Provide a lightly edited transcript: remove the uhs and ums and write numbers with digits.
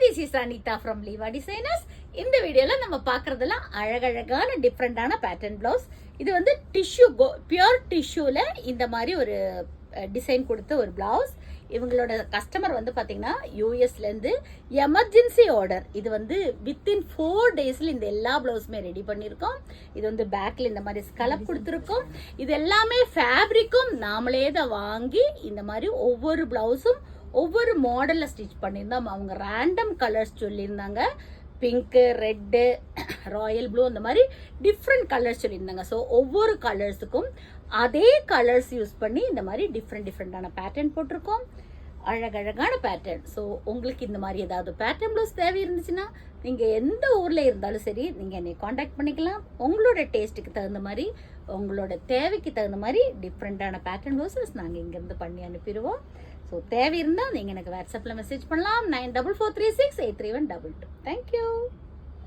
This is Anitha from லீவா designers. இந்த வீடியோல நம்ம பார்க்கறதெல்லாம் அழகழகான டிஃப்ரெண்டான பேட்டர்ன் பிளவுஸ். இது வந்து டிஷ்யூ பியூர் டிஷ்யூல இந்த மாதிரி ஒரு டிசைன் கொடுத்த ஒரு பிளவுஸ். இவங்களோட கஸ்டமர் வந்து பார்த்தீங்கன்னா யூஎஸ்லேருந்து எமர்ஜென்சி ஆர்டர். இது வந்து வித்தின் 4 டேஸில் இந்த எல்லா ப்ளவுஸுமே ரெடி பண்ணியிருக்கோம். இது வந்து பேக்கில் இந்த மாதிரி ஸ்கலப் கொடுத்துருக்கோம். இது எல்லாமே ஃபேப்ரிக்கும் நாமளே தான் வாங்கி இந்த மாதிரி ஒவ்வொரு ப்ளவுஸும் ஒவ்வொரு மாடலில் ஸ்டிச் பண்ணியிருந்தோம். அவங்க ரேண்டம் கலர்ஸ் சொல்லியிருந்தாங்க. பிங்க்கு, ரெட்டு, ராயல் ப்ளூ, அந்த மாதிரி டிஃப்ரெண்ட் கலர்ஸ் சொல்லியிருந்தாங்க. ஸோ ஒவ்வொரு கலர்ஸுக்கும் அதே கலர்ஸ் யூஸ் பண்ணி இந்த மாதிரி டிஃப்ரெண்டான பேட்டர்ன் போட்டிருக்கோம். அழகழகான பேட்டர்ன். ஸோ உங்களுக்கு இந்த மாதிரி ஏதாவது பேட்டர்ன் ப்ளவுஸ் தேவை இருந்துச்சுன்னா நீங்கள் எந்த ஊரில் இருந்தாலும் சரி, நீங்கள் என்னை காண்டாக்ட் பண்ணிக்கலாம். உங்களோட டேஸ்ட்டுக்கு தகுந்த மாதிரி, உங்களோட தேவைக்கு தகுந்த மாதிரி டிஃப்ரெண்டான பேட்டர்ன் ப்ளவுஸஸ் நாங்கள் இங்கேருந்து பண்ணி அனுப்பிடுவோம். ஸோ தேவை இருந்தால் நீங்கள் எனக்கு வாட்ஸ்அப்பில் மெசேஜ் பண்ணலாம். 9443683122. தேங்க்யூ.